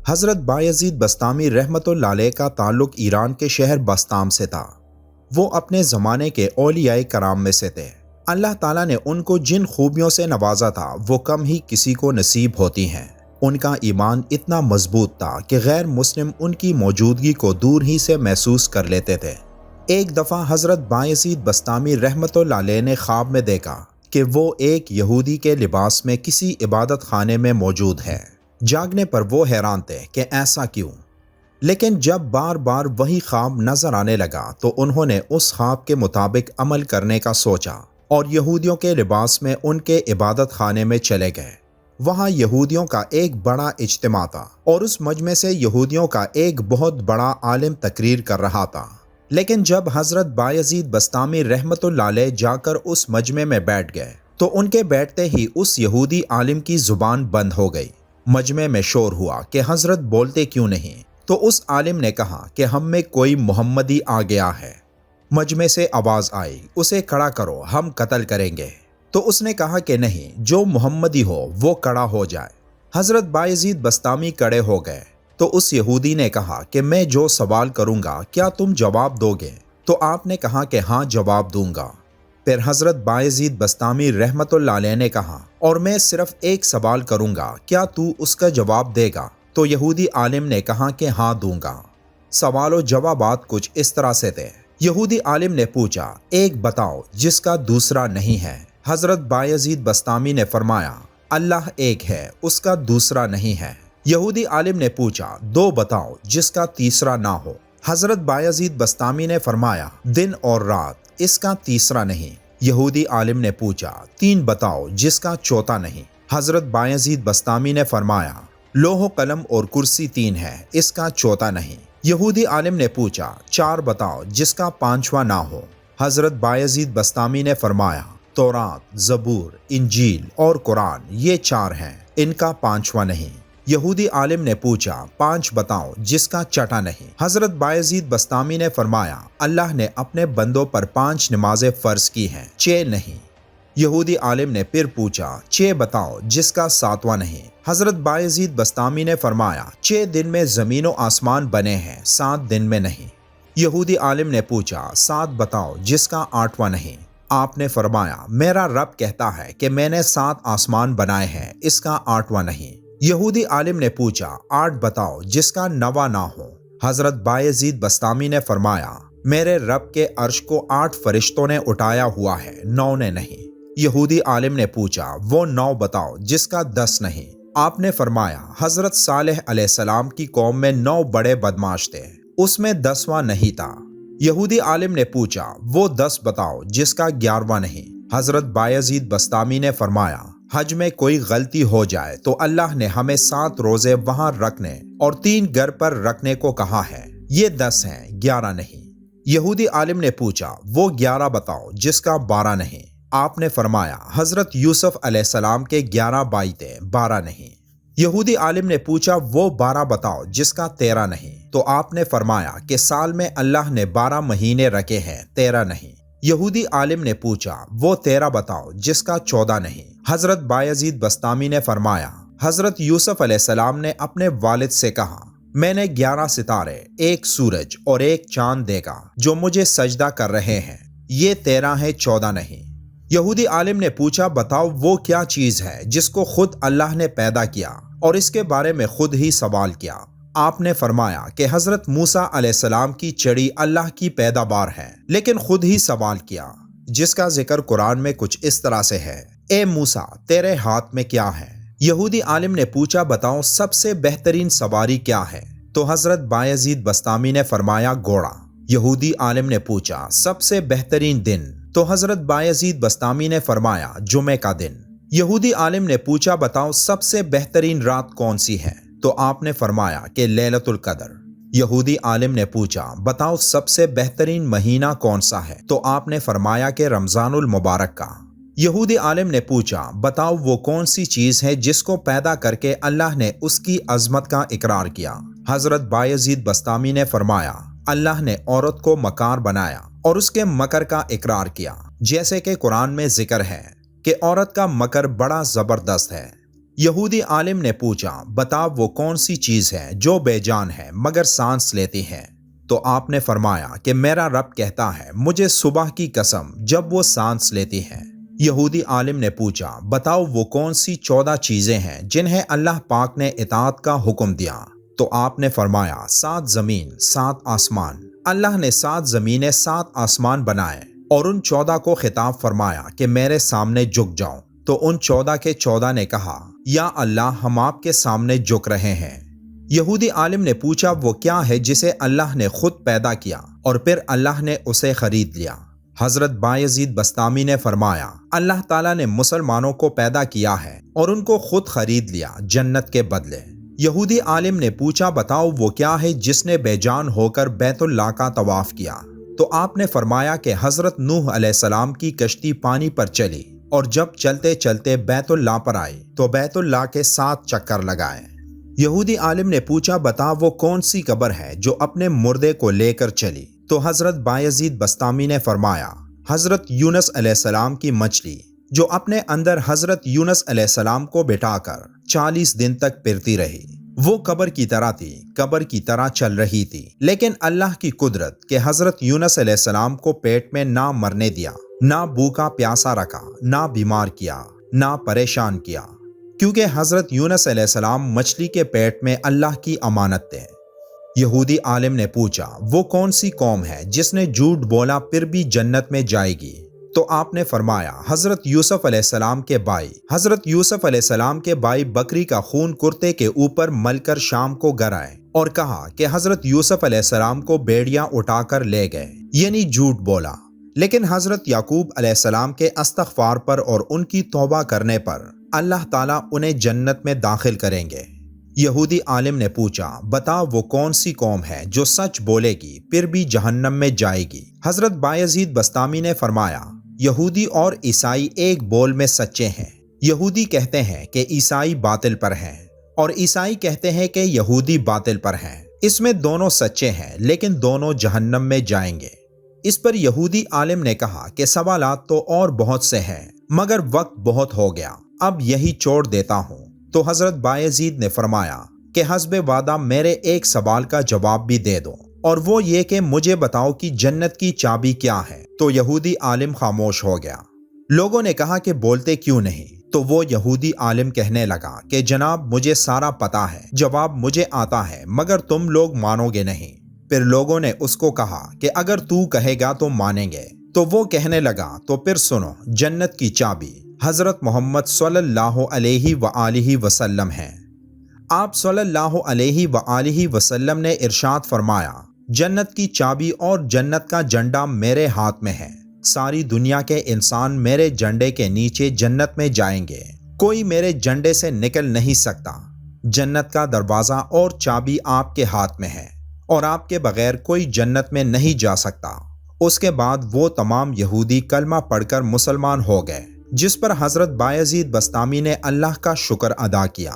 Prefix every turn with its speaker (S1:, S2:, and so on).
S1: حضرت بایزید بسطامی رحمۃ اللہ علیہ کا تعلق ایران کے شہر بسطام سے تھا۔ وہ اپنے زمانے کے اولیاء کرام میں سے تھے۔ اللہ تعالیٰ نے ان کو جن خوبیوں سے نوازا تھا وہ کم ہی کسی کو نصیب ہوتی ہیں۔ ان کا ایمان اتنا مضبوط تھا کہ غیر مسلم ان کی موجودگی کو دور ہی سے محسوس کر لیتے تھے۔ ایک دفعہ حضرت بایزید بسطامی رحمۃ اللہ علیہ نے خواب میں دیکھا کہ وہ ایک یہودی کے لباس میں کسی عبادت خانے میں موجود ہے۔ جاگنے پر وہ حیران تھے کہ ایسا کیوں، لیکن جب بار بار وہی خواب نظر آنے لگا تو انہوں نے اس خواب کے مطابق عمل کرنے کا سوچا اور یہودیوں کے لباس میں ان کے عبادت خانے میں چلے گئے۔ وہاں یہودیوں کا ایک بڑا اجتماع تھا اور اس مجمع سے یہودیوں کا ایک بہت بڑا عالم تقریر کر رہا تھا۔ لیکن جب حضرت بایزید بسطامی رحمۃ اللہ علیہ جا کر اس مجمع میں بیٹھ گئے تو ان کے بیٹھتے ہی اس یہودی عالم کی زبان بند ہو گئی۔ مجمع میں شور ہوا کہ حضرت بولتے کیوں نہیں؟ تو اس عالم نے کہا کہ ہم میں کوئی محمدی آ گیا ہے۔ مجمع سے آواز آئی، اسے کھڑا کرو، ہم قتل کریں گے۔ تو اس نے کہا کہ نہیں، جو محمدی ہو وہ کھڑا ہو جائے۔ حضرت بایزید بسطامی کھڑے ہو گئے تو اس یہودی نے کہا کہ میں جو سوال کروں گا کیا تم جواب دو گے؟ تو آپ نے کہا کہ ہاں جواب دوں گا۔ پھر حضرت بایزید بسطامی رحمۃ اللہ علیہ نے کہا اور میں صرف ایک سوال کروں گا، کیا تو اس کا جواب دے گا؟ تو یہودی عالم نے کہا کہ ہاں دوں گا۔ سوال و جوابات کچھ اس طرح سے تھے۔ یہودی عالم نے پوچھا، ایک بتاؤ جس کا دوسرا نہیں ہے۔ حضرت بایزید بسطامی نے فرمایا، اللہ ایک ہے، اس کا دوسرا نہیں ہے۔ یہودی عالم نے پوچھا، دو بتاؤ جس کا تیسرا نہ ہو۔ حضرت بایزید بسطامی نے فرمایا، دن اور رات، اس کا تیسرا نہیں۔ یہودی عالم نے پوچھا، تین بتاؤ جس کا چوتھا نہیں۔ حضرت بایزید بسطامی نے فرمایا، لوح و قلم اور کرسی تین ہے، اس کا چوتھا نہیں۔ یہودی عالم نے پوچھا، چار بتاؤ جس کا پانچواں نہ ہو۔ حضرت بایزید بسطامی نے فرمایا، تورات، زبور، انجیل اور قرآن، یہ چار ہیں، ان کا پانچواں نہیں۔ یہودی عالم نے پوچھا، پانچ بتاؤ جس کا چھٹا نہیں۔ حضرت بایزید بسطامی نے فرمایا، اللہ نے اپنے بندوں پر 5 نمازیں فرض کی ہیں، 6 نہیں۔ یہودی عالم نے پھر پوچھا، 6 بتاؤ جس کا 7واں نہیں۔ حضرت بایزید بسطامی نے فرمایا، 6 دن میں زمین و آسمان بنے ہیں، 7 دن میں نہیں۔ یہودی عالم نے پوچھا، 7 بتاؤ جس کا 8واں نہیں۔ آپ نے فرمایا، میرا رب کہتا ہے کہ میں نے 7 آسمان بنائے ہیں، اس کا 8واں نہیں۔ یہودی عالم نے پوچھا، 8 بتاؤ جس کا 9واں نہ ہو۔ حضرت بایزید بسطامی نے فرمایا، میرے رب کے عرش کو 8 فرشتوں نے اٹھایا ہوا ہے، 9 نے نہیں۔ یہودی عالم نے پوچھا، وہ 9 بتاؤ جس کا 10 نہیں۔ آپ نے فرمایا، حضرت صالح علیہ السلام کی قوم میں 9 بڑے بدماش تھے، اس میں 10واں نہیں تھا۔ یہودی عالم نے پوچھا، وہ 10 بتاؤ جس کا 11واں نہیں۔ حضرت بایزید بسطامی نے فرمایا، حج میں کوئی غلطی ہو جائے تو اللہ نے ہمیں 7 روزے وہاں رکھنے اور 3 گھر پر رکھنے کو کہا ہے، یہ 10 ہیں، 11 نہیں۔ یہودی عالم نے پوچھا، وہ 11 بتاؤ جس کا 12 نہیں۔ آپ نے فرمایا، حضرت یوسف علیہ السلام کے 11 بھائی تھے، 12 نہیں۔ یہودی عالم نے پوچھا، وہ 12 بتاؤ جس کا 13 نہیں۔ تو آپ نے فرمایا کہ سال میں اللہ نے 12 مہینے رکھے ہیں، 13 نہیں۔ یہودی عالم نے پوچھا، وہ 13 بتاؤ جس کا 14 نہیں۔ حضرت بایزید بسطامی نے فرمایا، حضرت یوسف علیہ السلام نے اپنے والد سے کہا، میں نے 11 ستارے، 1 سورج اور 1 چاند دیکھا جو مجھے سجدہ کر رہے ہیں، یہ 13 ہے، 14 نہیں۔ یہودی عالم نے پوچھا، بتاؤ وہ کیا چیز ہے جس کو خود اللہ نے پیدا کیا اور اس کے بارے میں خود ہی سوال کیا؟ آپ نے فرمایا کہ حضرت موسیٰ علیہ السلام کی چڑی اللہ کی پیداوار ہے، لیکن خود ہی سوال کیا، جس کا ذکر قرآن میں کچھ اس طرح سے ہے، اے موسیٰ، تیرے ہاتھ میں کیا ہے؟ یہودی عالم نے پوچھا، بتاؤ سب سے بہترین سواری کیا ہے؟ تو حضرت بایزید بسطامی نے فرمایا، گھوڑا۔ یہودی عالم نے پوچھا، سب سے بہترین دن؟ تو حضرت بایزید بسطامی نے فرمایا، جمعہ کا دن۔ یہودی عالم نے پوچھا، بتاؤ سب سے بہترین رات کون سی ہے؟ تو آپ نے فرمایا کہ لیلۃ القدر۔ یہودی عالم نے پوچھا، بتاؤ سب سے بہترین مہینہ کون سا ہے؟ تو آپ نے فرمایا کہ رمضان المبارک کا۔ یہودی عالم نے پوچھا، بتاؤ وہ کون سی چیز ہے جس کو پیدا کر کے اللہ نے اس کی عظمت کا اقرار کیا؟ حضرت بایزید بسطامی نے فرمایا، اللہ نے عورت کو مکار بنایا اور اس کے مکر کا اقرار کیا، جیسے کہ قرآن میں ذکر ہے کہ عورت کا مکر بڑا زبردست ہے۔ یہودی عالم نے پوچھا، بتا وہ کون سی چیز ہے جو بے جان ہے مگر سانس لیتی ہے؟ تو آپ نے فرمایا کہ میرا رب کہتا ہے مجھے صبح کی قسم جب وہ سانس لیتی ہے۔ یہودی عالم نے پوچھا، بتاؤ وہ کون سی 14 چیزیں ہیں جنہیں اللہ پاک نے اطاعت کا حکم دیا؟ تو آپ نے فرمایا 7 زمین 7 آسمان۔ اللہ نے 7 زمینیں 7 آسمان بنائے اور ان 14 کو خطاب فرمایا کہ میرے سامنے جھک جاؤ، تو ان 14 کے 14 نے کہا یا اللہ ہم آپ کے سامنے جھک رہے ہیں۔ یہودی عالم نے پوچھا، وہ کیا ہے جسے اللہ نے خود پیدا کیا اور پھر اللہ نے اسے خرید لیا؟ حضرت بایزید بسطامی نے فرمایا، اللہ تعالیٰ نے مسلمانوں کو پیدا کیا ہے اور ان کو خود خرید لیا جنت کے بدلے۔ یہودی عالم نے پوچھا، بتاؤ وہ کیا ہے جس نے بے جان ہو کر بیت اللہ کا طواف کیا؟ تو آپ نے فرمایا کہ حضرت نوح علیہ السلام کی کشتی پانی پر چلی اور جب چلتے چلتے بیت اللہ پر آئی تو بیت اللہ کے 7 چکر لگائے۔ یہودی عالم نے پوچھا، بتا وہ کون سی قبر ہے جو اپنے مردے کو لے کر چلی؟ تو حضرت بایزید بسطامی نے فرمایا، حضرت یونس علیہ السلام کی مچھلی جو اپنے اندر حضرت یونس علیہ السلام کو بٹھا کر 40 دن تک پھرتی رہی۔ وہ قبر کی طرح تھی، قبر کی طرح چل رہی تھی، لیکن اللہ کی قدرت کہ حضرت یونس علیہ السلام کو پیٹ میں نہ مرنے دیا، نہ بھوکا پیاسا رکھا، نہ بیمار کیا، نہ پریشان کیا، کیونکہ حضرت یونس علیہ السلام مچھلی کے پیٹ میں اللہ کی امانت تھے۔ یہودی عالم نے پوچھا، وہ کون سی قوم ہے جس نے جھوٹ بولا پھر بھی جنت میں جائے گی؟ تو آپ نے فرمایا، حضرت یوسف علیہ السلام کے بھائی۔ حضرت یوسف علیہ السلام کے بھائی بکری کا خون کرتے کے اوپر مل کر شام کو گھر آئے اور کہا کہ حضرت یوسف علیہ السلام کو بھیڑیاں اٹھا کر لے گئے، یعنی جھوٹ بولا۔ لیکن حضرت یعقوب علیہ السلام کے استغفار پر اور ان کی توبہ کرنے پر اللہ تعالیٰ انہیں جنت میں داخل کریں گے۔ یہودی عالم نے پوچھا، بتا وہ کون سی قوم ہے جو سچ بولے گی پھر بھی جہنم میں جائے گی؟ حضرت بایزید بسطامی نے فرمایا، یہودی اور عیسائی ایک بول میں سچے ہیں۔ یہودی کہتے ہیں کہ عیسائی باطل پر ہیں اور عیسائی کہتے ہیں کہ یہودی باطل پر ہیں۔ اس میں دونوں سچے ہیں لیکن دونوں جہنم میں جائیں گے۔ اس پر یہودی عالم نے کہا کہ سوالات تو اور بہت سے ہیں مگر وقت بہت ہو گیا، اب یہی چھوڑ دیتا ہوں۔ تو حضرت بایزید نے فرمایا کہ حسب وعدہ میرے ایک سوال کا جواب بھی دے دو، اور وہ یہ کہ مجھے بتاؤ کہ جنت کی چابی کیا ہے؟ تو یہودی عالم خاموش ہو گیا۔ لوگوں نے کہا کہ بولتے کیوں نہیں؟ تو وہ یہودی عالم کہنے لگا کہ جناب مجھے سارا پتا ہے، جواب مجھے آتا ہے، مگر تم لوگ مانو گے نہیں۔ پھر لوگوں نے اس کو کہا کہ اگر تو کہے گا تو مانیں گے۔ تو وہ کہنے لگا، تو پھر سنو، جنت کی چابی حضرت محمد صلی اللہ علیہ وآلہ وسلم ہے۔ آپ صلی اللہ علیہ وآلہ وسلم نے ارشاد فرمایا، جنت کی چابی اور جنت کا جھنڈا میرے ہاتھ میں ہے۔ ساری دنیا کے انسان میرے جھنڈے کے نیچے جنت میں جائیں گے، کوئی میرے جھنڈے سے نکل نہیں سکتا۔ جنت کا دروازہ اور چابی آپ کے ہاتھ میں ہے اور آپ کے بغیر کوئی جنت میں نہیں جا سکتا۔ اس کے بعد وہ تمام یہودی کلمہ پڑھ کر مسلمان ہو گئے، جس پر حضرت بایزید بسطامی نے اللہ کا شکر ادا کیا۔